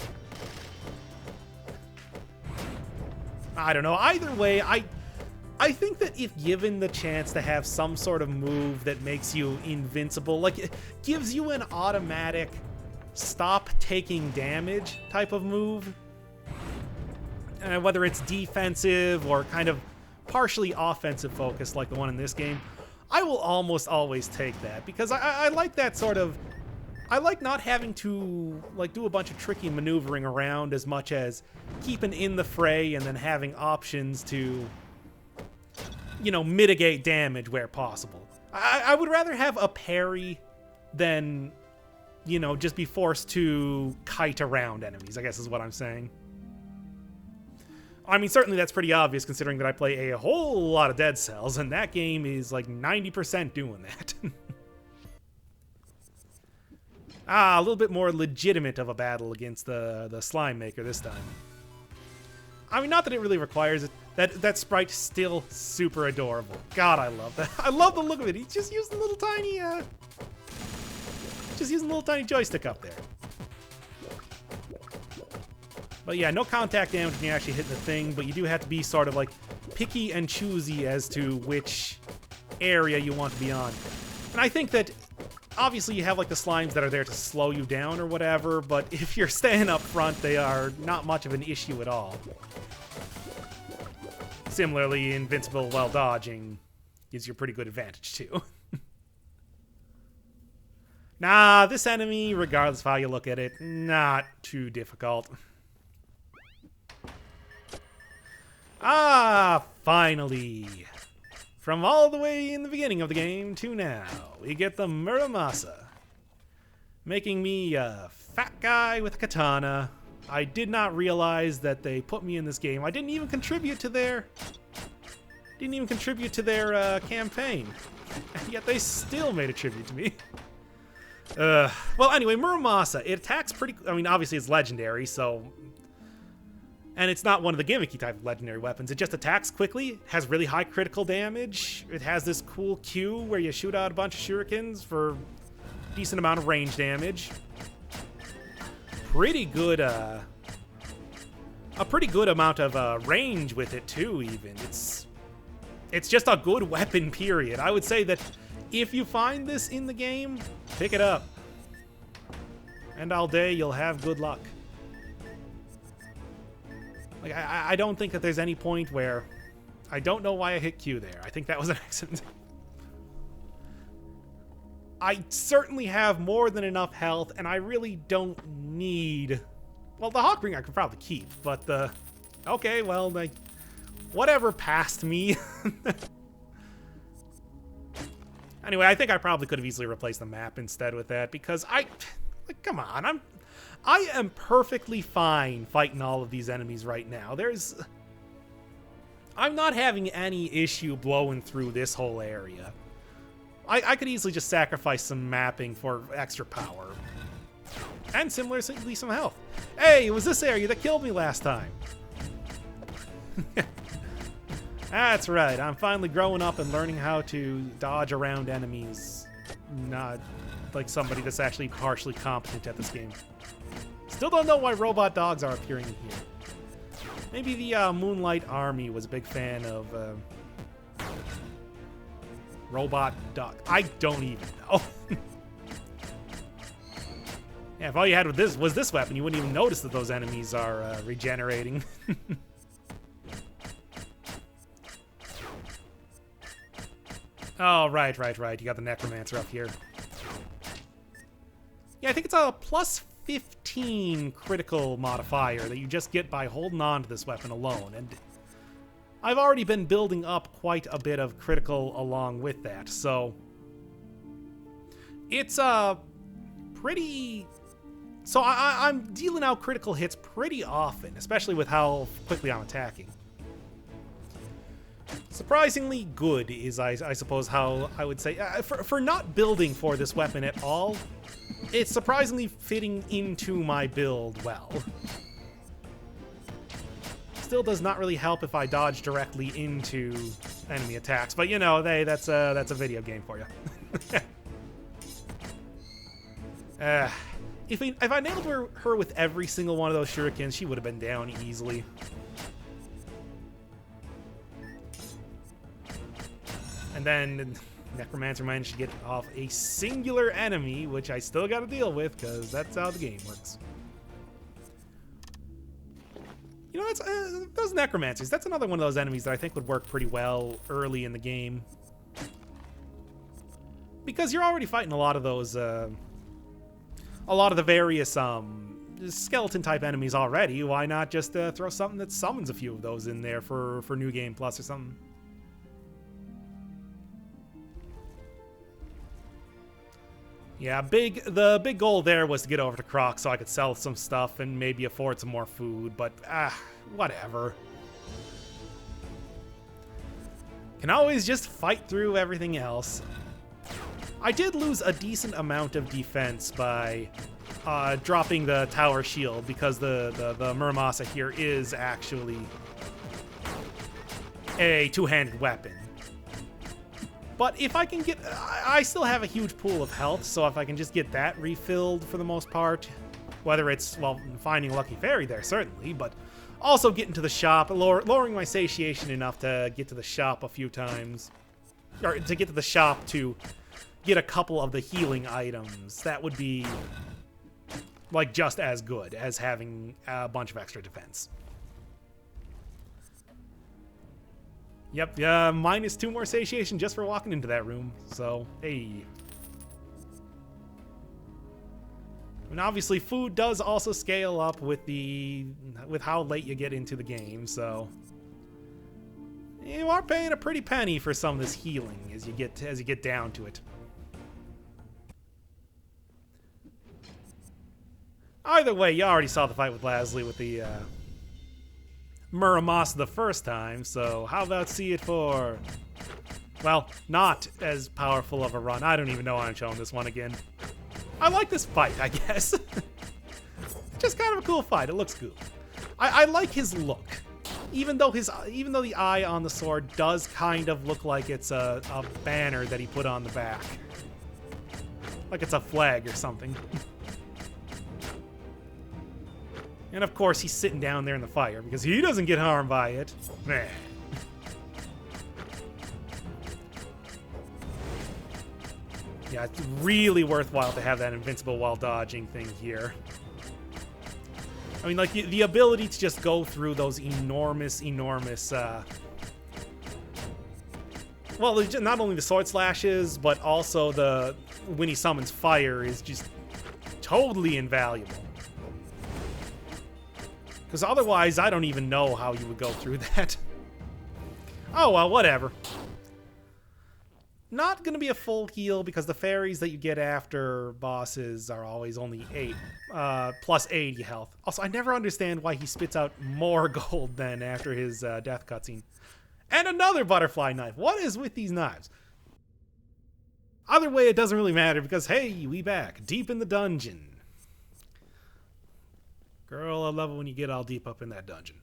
I don't know. Either way, I think that if given the chance to have some sort of move that makes you invincible, like it gives you an automatic stop taking damage type of move, whether it's defensive or kind of partially offensive focused like the one in this game, I will almost always take that, because I like that sort of. I like not having to like do a bunch of tricky maneuvering around as much as keeping in the fray and then having options to, you know, mitigate damage where possible. I would rather have a parry than, you know, just be forced to kite around enemies, I guess is what I'm saying. I mean, certainly that's pretty obvious considering that I play a whole lot of Dead Cells, and that game is like 90% doing that. A little bit more legitimate of a battle against the Slime Maker this time. I mean, not that it really requires it. That sprite's still super adorable. God, I love that. I love the look of it. He's just using a little tiny joystick up there. But yeah, no contact damage when you're actually hitting the thing, but you do have to be sort of like picky and choosy as to which area you want to be on. And I think that obviously you have like the slimes that are there to slow you down or whatever, but if you're staying up front, they are not much of an issue at all. Similarly, invincible while dodging gives you a pretty good advantage too. Nah, this enemy, regardless of how you look at it, not too difficult. Finally. From all the way in the beginning of the game to now, we get the Muramasa, making me a fat guy with a katana. I did not realize that they put me in this game. I didn't even contribute to their campaign, and yet they still made a tribute to me. Well, anyway, Muramasa, it attacks pretty. I mean, obviously it's legendary, so. And it's not one of the gimmicky type of legendary weapons. It just attacks quickly, has really high critical damage. It has this cool Q where you shoot out a bunch of shurikens for a decent amount of range damage. Pretty good, a pretty good amount of range with it too. Even it's just a good weapon, period. I would say that if you find this in the game, pick it up, and all day you'll have good luck. Like, I don't think that there's any point where... I don't know why I hit Q there. I think that was an accident. I certainly have more than enough health, and I really don't need... Well, the Hawk Ring I could probably keep, but the... Okay, well, like... Whatever passed me. Anyway, I think I probably could have easily replaced the map instead with that, because like, come on, I am perfectly fine fighting all of these enemies right now. I'm not having any issue blowing through this whole area. I could easily just sacrifice some mapping for extra power. And similarly, some health. Hey, it was this area that killed me last time. That's right, I'm finally growing up and learning how to dodge around enemies. Not like somebody that's actually partially competent at this game. Still don't know why robot dogs are appearing here. Maybe the Moonlight Army was a big fan of robot dog. I don't even know. Yeah, if all you had was this weapon, you wouldn't even notice that those enemies are regenerating. Oh, right. You got the Necromancer up here. Yeah, I think it's a plus 15 critical modifier that you just get by holding on to this weapon alone. And I've already been building up quite a bit of critical along with that, so... It's pretty... So I'm dealing out critical hits pretty often, especially with how quickly I'm attacking. Surprisingly good is, I suppose, how I would say. For not building for this weapon at all, it's surprisingly fitting into my build well. Still does not really help if I dodge directly into enemy attacks, but you know, that's a video game for you. If I nailed her with every single one of those shurikens, she would have been down easily. And then Necromancer managed to get off a singular enemy, which I still got to deal with, because that's how the game works. You know, those Necromancers, that's another one of those enemies that I think would work pretty well early in the game. Because you're already fighting a lot of those, a lot of the various skeleton-type enemies already. Why not just throw something that summons a few of those in there for New Game Plus or something? Yeah, the big goal there was to get over to Croc so I could sell some stuff and maybe afford some more food, but whatever. Can always just fight through everything else. I did lose a decent amount of defense by dropping the tower shield, because the Muramasa here is actually a two-handed weapon. But if I can get... I still have a huge pool of health, so if I can just get that refilled for the most part, whether it's, well, finding a lucky fairy there, certainly, but also getting to the shop, lowering my satiation enough to get to the shop a few times, or to get to the shop to get a couple of the healing items, that would be, like, just as good as having a bunch of extra defense. Yep, minus 2 more satiation just for walking into that room, so, hey. And obviously food does also scale up with how late you get into the game, so you are paying a pretty penny for some of this healing as you get down to it. Either way, you already saw the fight with Lasley with the Muramasa the first time, so how about see it for, well, not as powerful of a run. I don't even know why I'm showing this one again. I like this fight, I guess. Just kind of a cool fight. It looks cool. I like his look, even though the eye on the sword does kind of look like it's a banner that he put on the back, like it's a flag or something. And of course, he's sitting down there in the fire because he doesn't get harmed by it. Meh. Yeah, it's really worthwhile to have that invincible while dodging thing here. I mean, like, the ability to just go through those enormous, well, not only the sword slashes, but also the when he summons fire is just totally invaluable. Because otherwise, I don't even know how you would go through that. Oh, well, whatever. Not going to be a full heal because the fairies that you get after bosses are always only 8, plus 80 health. Also, I never understand why he spits out more gold than after his death cutscene. And another butterfly knife. What is with these knives? Either way, it doesn't really matter because, hey, we back. Deep in the dungeon. Girl, I love it when you get all deep up in that dungeon.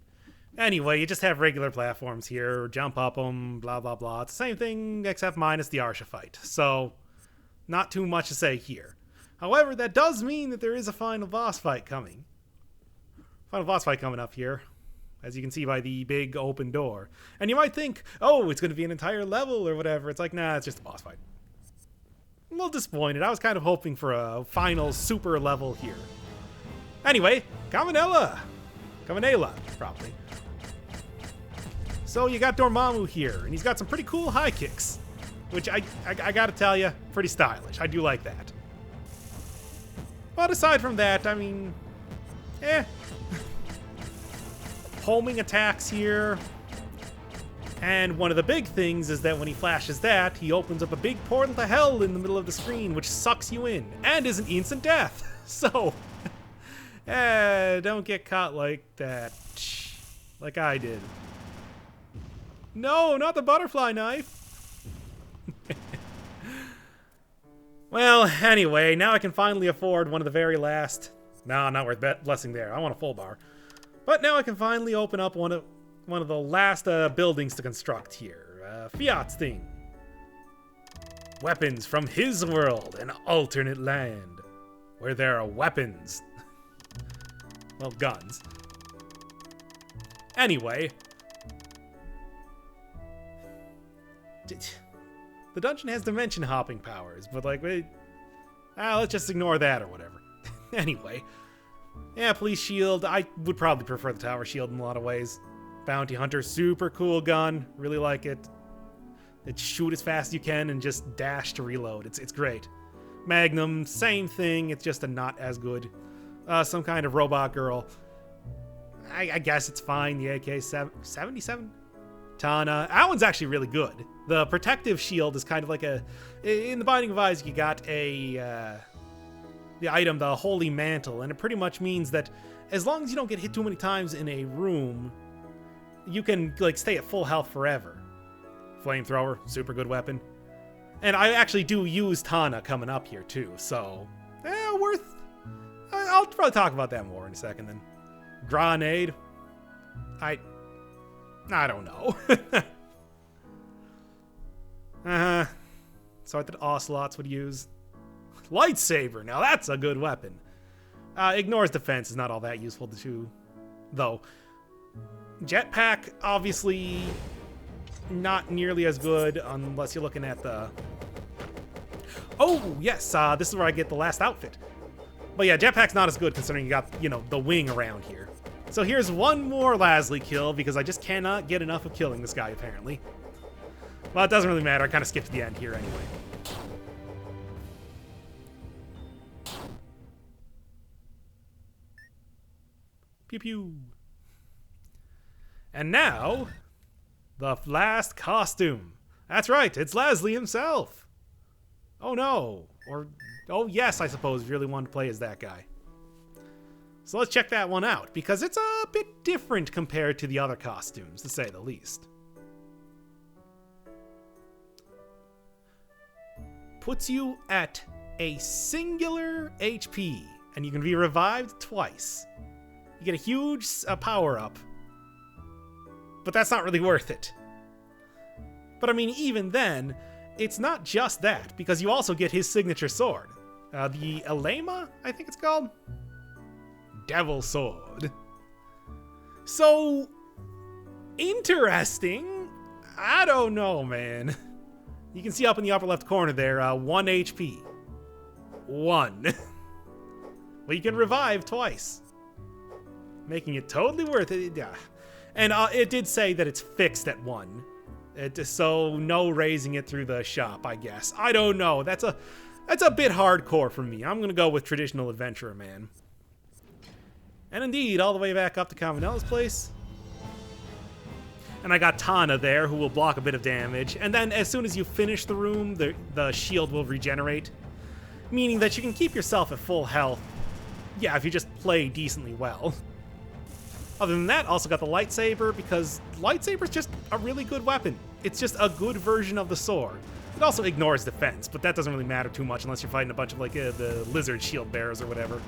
Anyway, you just have regular platforms here, jump up them, blah, blah, blah. It's the same thing, except minus the Arsha fight. So, not too much to say here. However, that does mean that there is a final boss fight coming. Final boss fight coming up here, as you can see by the big open door. And you might think, oh, it's going to be an entire level or whatever. It's like, nah, it's just a boss fight. I'm a little disappointed. I was kind of hoping for a final super level here. Anyway, Caminella, probably. So you got Dormammu here, and he's got some pretty cool high kicks, which I gotta tell you, pretty stylish. I do like that. But aside from that, I mean, homing attacks here. And one of the big things is that when he flashes that, he opens up a big portal to hell in the middle of the screen, which sucks you in, and is an instant death. So, don't get caught like that, like I did. No, not the butterfly knife. Well, anyway, now I can finally afford one of the very last... No, not worth blessing there. I want a full bar. But now I can finally open up one of the last buildings to construct here. Fiat's thing. Weapons from his world, an alternate land, where there are weapons. Well, guns. Anyway... The dungeon has dimension hopping powers, but like, let's just ignore that or whatever. Anyway, yeah, police shield. I would probably prefer the tower shield in a lot of ways. Bounty hunter, super cool gun. Really like it. It shoot as fast as you can and just dash to reload. It's great. Magnum, same thing. It's just a not as good. Some kind of robot girl. I guess it's fine. The AK-77. Tana. That one's actually really good. The protective shield is kind of like a... In the Binding of Isaac, you got the item, the Holy Mantle, and it pretty much means that as long as you don't get hit too many times in a room, you can, like, stay at full health forever. Flamethrower, super good weapon. And I actually do use Tana coming up here, too, so... worth... I'll probably talk about that more in a second, then. Grenade. I don't know. So I thought Ocelots would use. Lightsaber, now that's a good weapon. Ignores defense is not all that useful to, though. Jetpack, obviously not nearly as good unless you're looking at the... Oh, yes, this is where I get the last outfit. But yeah, jetpack's not as good considering you got, the wing around here. So here's one more Lasley kill because I just cannot get enough of killing this guy, apparently. Well, it doesn't really matter. I kind of skipped to the end here anyway. Pew pew. And now, the last costume. That's right, it's Lasley himself. Oh no. Or, oh yes, I suppose, if you really wanted to play as that guy. So let's check that one out, because it's a bit different compared to the other costumes, to say the least. Puts you at a singular HP, and you can be revived twice. You get a huge power-up, but that's not really worth it. But I mean, even then, it's not just that, because you also get his signature sword. The Elema, I think it's called? Devil Sword. So, interesting. I don't know, man. You can see up in the upper left corner there, 1 HP. 1. Well, you can revive twice, making it totally worth it. Yeah. And it did say that it's fixed at 1. So no raising it through the shop, I guess. I don't know. That's a bit hardcore for me. I'm gonna go with traditional adventurer, man. And indeed, all the way back up to Convanella's place. And I got Tana there, who will block a bit of damage. And then as soon as you finish the room, the shield will regenerate. Meaning that you can keep yourself at full health. Yeah, if you just play decently well. Other than that, also got the lightsaber, because lightsaber's just a really good weapon. It's just a good version of the sword. It also ignores defense, but that doesn't really matter too much unless you're fighting a bunch of, like, the lizard shield bearers or whatever.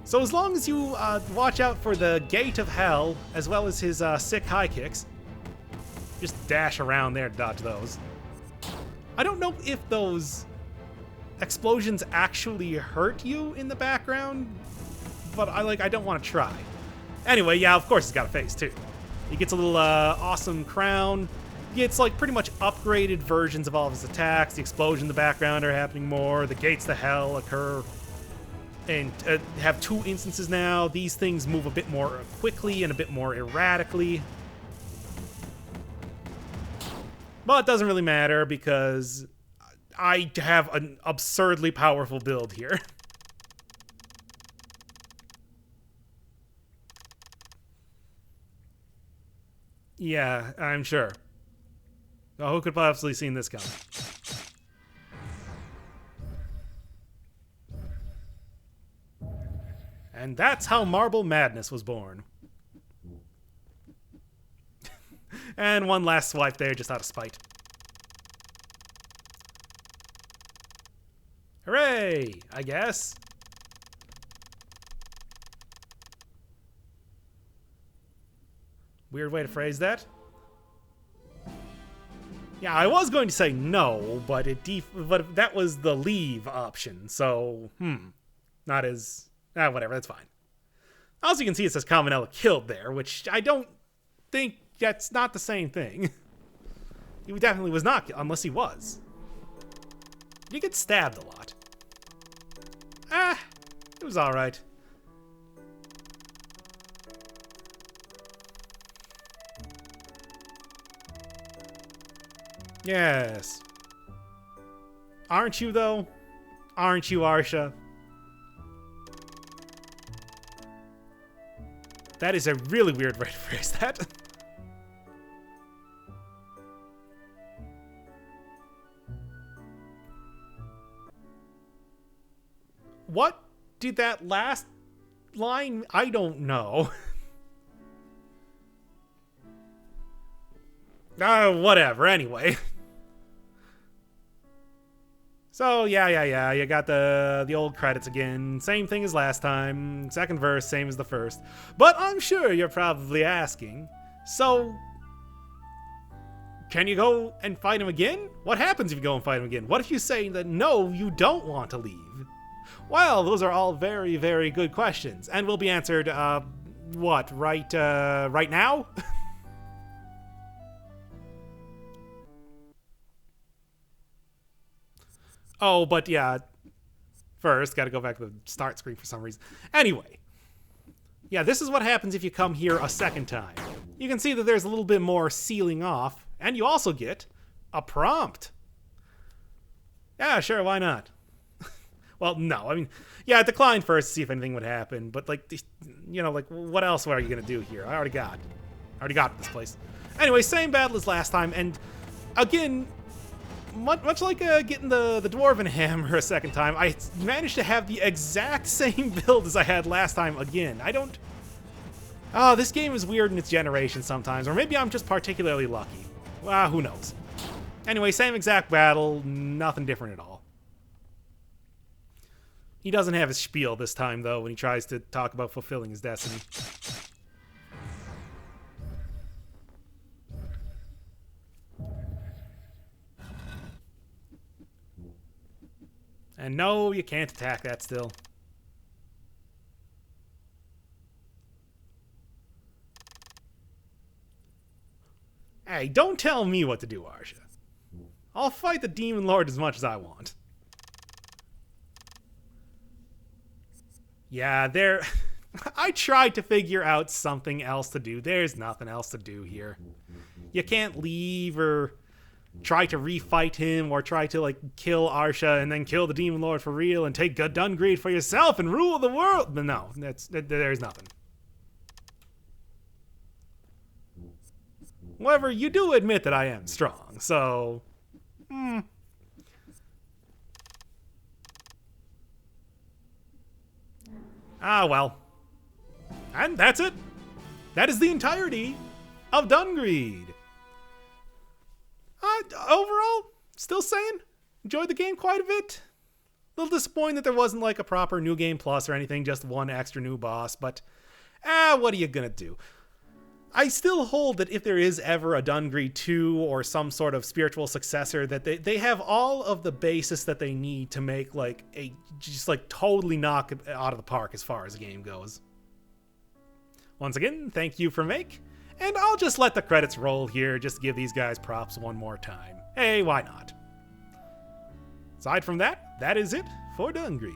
So as long as you watch out for the Gate of Hell, as well as his sick high kicks, just dash around there to dodge those. I don't know if those explosions actually hurt you in the background, but I don't want to try. Anyway, yeah, of course he's got a face too. He gets a little awesome crown. He gets like pretty much upgraded versions of all of his attacks. The explosions in the background are happening more. The gates to hell occur and have 2 instances now. These things move a bit more quickly and a bit more erratically. But it doesn't really matter because I have an absurdly powerful build here. Yeah, I'm sure. Oh, who could possibly seen this coming? And that's how Marble Madness was born. And one last swipe there, just out of spite. Hooray, I guess. Weird way to phrase that. Yeah, I was going to say no, but but that was the leave option, so, not as... whatever, that's fine. Also, you can see it says Convanella killed there, which I don't think that's not the same thing. He definitely was not, unless he was. You get stabbed a lot. It was alright. Yes. Aren't you, though? Aren't you, Arsha? That is a really weird way to phrase that. What did that last line? I don't know. Whatever, anyway. So, yeah, you got the old credits again. Same thing as last time. Second verse, same as the first. But I'm sure you're probably asking, so, can you go and fight him again? What happens if you go and fight him again? What if you say that no, you don't want to leave? Well, those are all very, very good questions, and will be answered, right now? Oh, but yeah, first, gotta go back to the start screen for some reason. Anyway, yeah, this is what happens if you come here a second time. You can see that there's a little bit more sealing off, and you also get a prompt. Yeah, sure, why not? Well, no, I mean, yeah, I declined first to see if anything would happen, but, like, you know, like, what else are you gonna do here? I already got this place. Anyway, same battle as last time, and again, much like getting the Dwarven Hammer a second time, I managed to have the exact same build as I had last time again. I don't... Oh, this game is weird in its generation sometimes, or maybe I'm just particularly lucky. Well, who knows. Anyway, same exact battle, nothing different at all. He doesn't have his spiel this time, though, when he tries to talk about fulfilling his destiny. And no, you can't attack that still. Hey, don't tell me what to do, Arsha. I'll fight the Demon Lord as much as I want. Yeah, there... I tried to figure out something else to do. There's nothing else to do here. You can't leave or try to refight him or try to, like, kill Arsha and then kill the Demon Lord for real and take Dungreed for yourself and rule the world. But no, there's nothing. However, you do admit that I am strong, so... Ah, well. And that's it. That is the entirety of Dungreed. Overall, still saying, enjoyed the game quite a bit. A little disappointed that there wasn't like a proper New Game Plus or anything, just one extra new boss, but what are you gonna do? I still hold that if there is ever a Dungreed 2 or some sort of spiritual successor, that they have all of the basis that they need to make like just like totally knock it out of the park as far as the game goes. Once again, thank you for Make, and I'll just let the credits roll here, just to give these guys props one more time. Hey, why not? Aside from that, that is it for Dungreed.